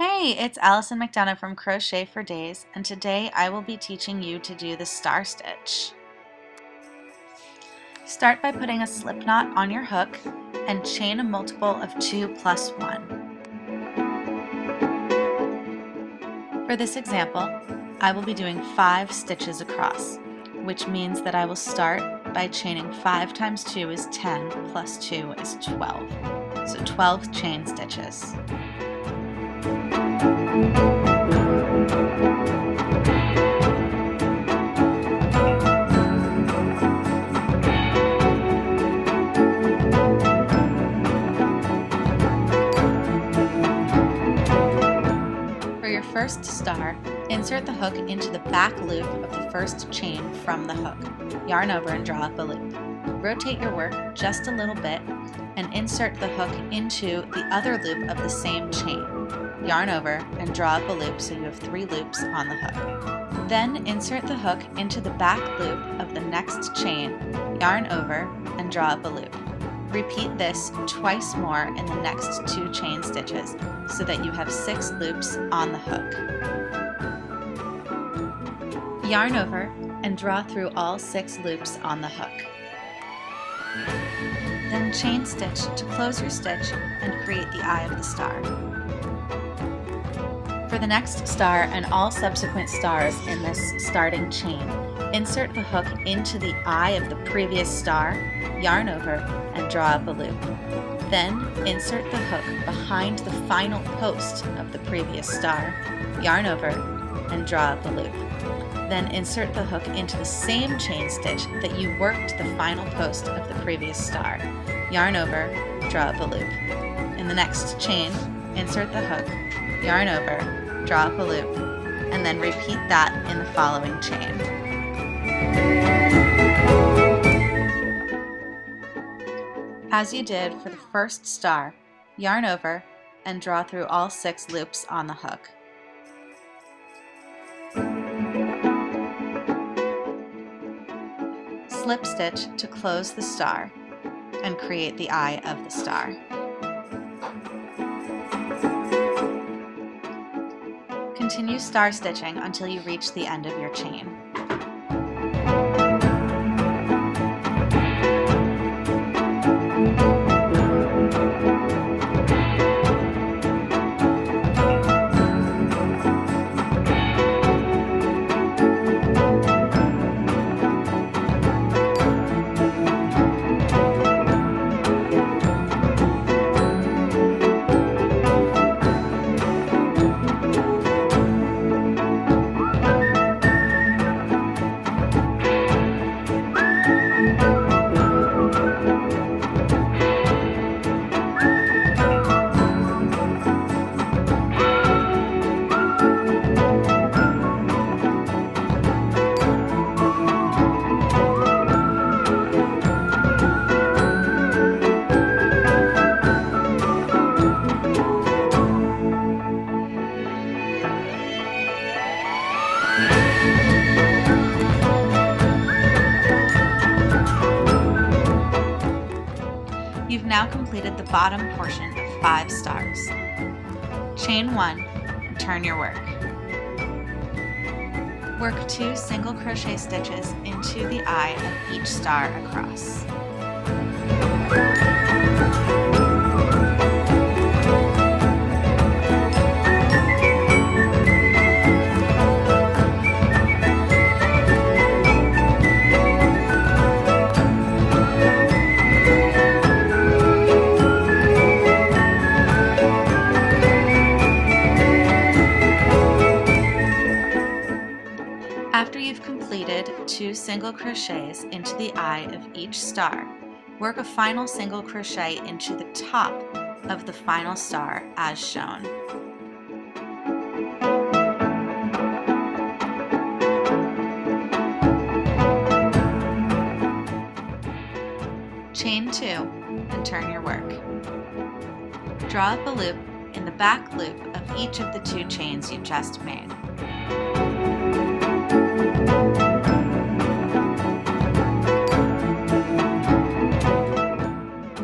Hey, it's Allison McDonough from Crochet for Days, and today I will be teaching you to do the star stitch. Start by putting a slip knot on your hook and chain a multiple of 2 plus 1. For this example, I will be doing 5 stitches across, which means that I will start by chaining 5 times 2 is 10 plus 2 is 12, so 12 chain stitches. For your first star, insert the hook into the back loop of the first chain from the hook. Yarn over and draw up a loop. Rotate your work just a little bit and insert the hook into the other loop of the same chain. Yarn over and draw up a loop so you have 3 loops on the hook. Then insert the hook into the back loop of the next chain, yarn over and draw up a loop. Repeat this twice more in the next 2 chain stitches so that you have 6 loops on the hook. Yarn over and draw through all 6 loops on the hook. Then chain stitch to close your stitch and create the eye of the star. For the next star and all subsequent stars in this starting chain, insert the hook into the eye of the previous star, yarn over, and draw up a loop. Then insert the hook behind the final post of the previous star, yarn over, and draw up a loop. Then insert the hook into the same chain stitch that you worked the final post of the previous star, yarn over, draw up a loop. In the next chain, insert the hook, yarn over, draw up a loop, and then repeat that in the following chain. As you did for the first star, yarn over and draw through all 6 loops on the hook. Slip stitch to close the star and create the eye of the star. Continue star stitching until you reach the end of your chain. You've now completed the bottom portion of 5 stars. Chain 1 and turn your work. Work 2 single crochet stitches into the eye of each star across. After you've completed 2 single crochets into the eye of each star, work a final single crochet into the top of the final star as shown. Chain 2 and turn your work. Draw up a loop in the back loop of each of the 2 chains you just made.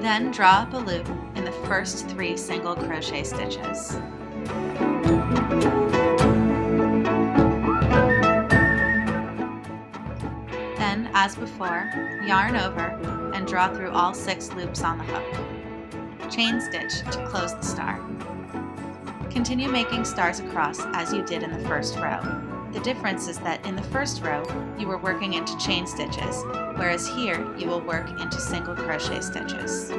Then draw up a loop in the first 3 single crochet stitches. As before, yarn over and draw through all 6 loops on the hook. Chain stitch to close the star. Continue making stars across as you did in the first row. The difference is that in the first row, you were working into chain stitches, whereas here you will work into single crochet stitches.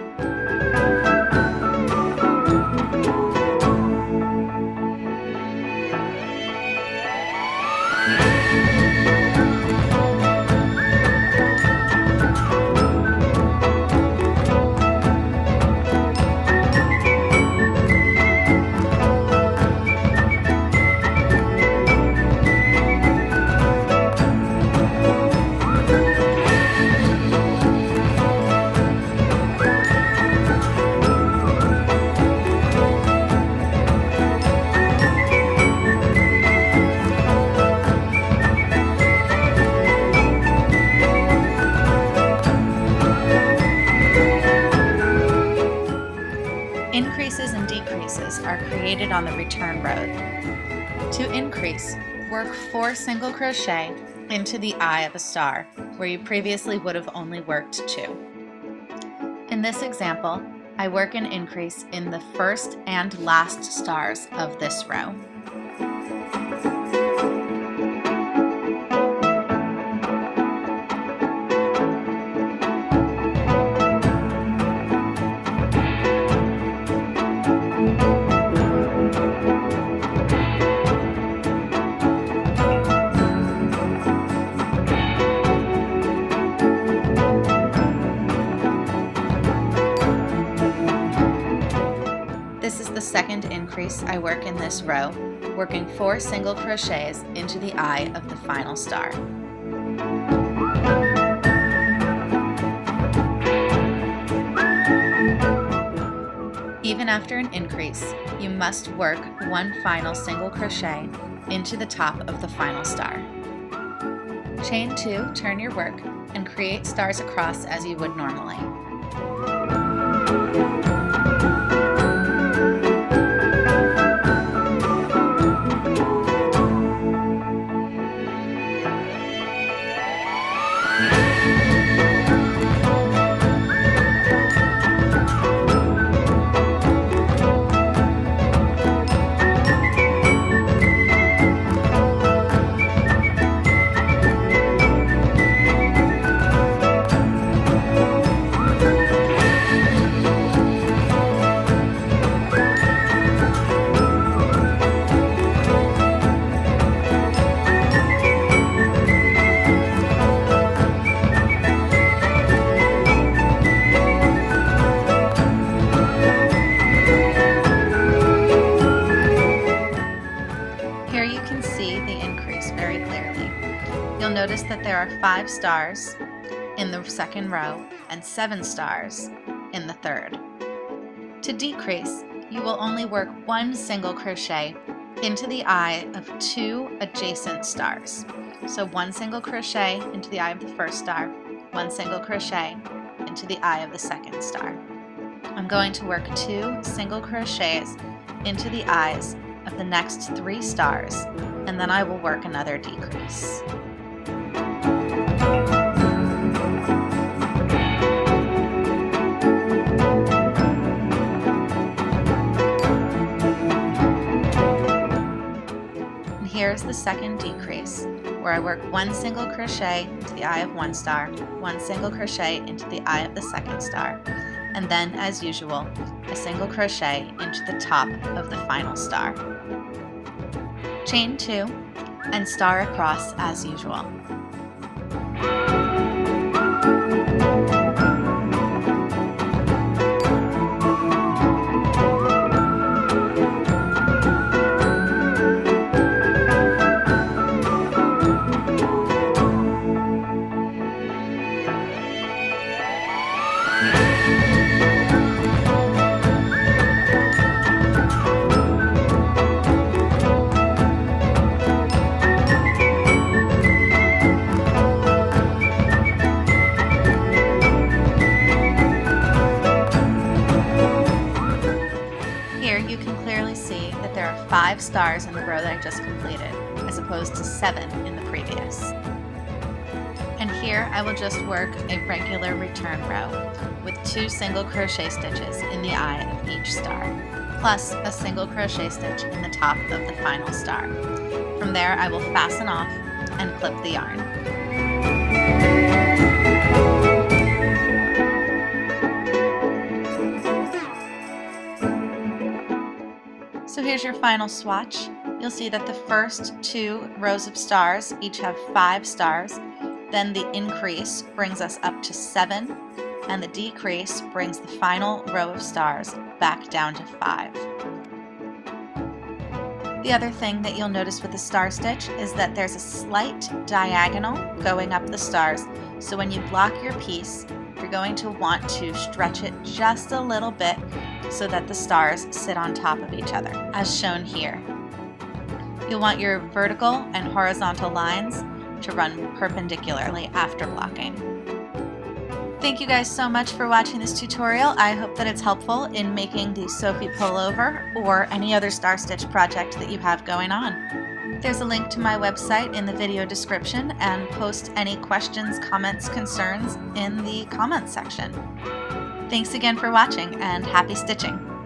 Increases and decreases are created on the return row. To increase, work 4 single crochet into the eye of a star, where you previously would have only worked 2. In this example, I work an increase in the first and last stars of this row. This is the second increase I work in this row, working 4 single crochets into the eye of the final star. Even after an increase, you must work 1 final single crochet into the top of the final star. Chain 2, turn your work, and create stars across as you would normally. You'll notice that there are 5 stars in the second row and 7 stars in the third. To decrease, you will only work 1 single crochet into the eye of 2 adjacent stars. So 1 single crochet into the eye of the first star, 1 single crochet into the eye of the second star. I'm going to work 2 single crochets into the eyes of the next 3 stars, and then I will work another decrease. Here's the second decrease, where I work 1 single crochet into the eye of 1 star, 1 single crochet into the eye of the second star, and then, as usual, a single crochet into the top of the final star. Chain 2 and star across as usual. You can clearly see that there are 5 stars in the row that I just completed, as opposed to 7 in the previous. And Here I will just work a regular return row with 2 single crochet stitches in the eye of each star, plus a single crochet stitch in the top of the final star. From there I will fasten off and clip the yarn. So here's your final swatch. You'll see that the first 2 rows of stars each have 5 stars, then the increase brings us up to 7, and the decrease brings the final row of stars back down to 5. The other thing that you'll notice with the star stitch is that there's a slight diagonal going up the stars, so when you block your piece, you're going to want to stretch it just a little bit so that the stars sit on top of each other, as shown here. You'll want your vertical and horizontal lines to run perpendicularly after blocking. Thank you guys so much for watching this tutorial. I hope that it's helpful in making the Sophie pullover or any other star stitch project that you have going on. There's a link to my website in the video description, and post any questions, comments, concerns in the comments section. Thanks again for watching, and happy stitching!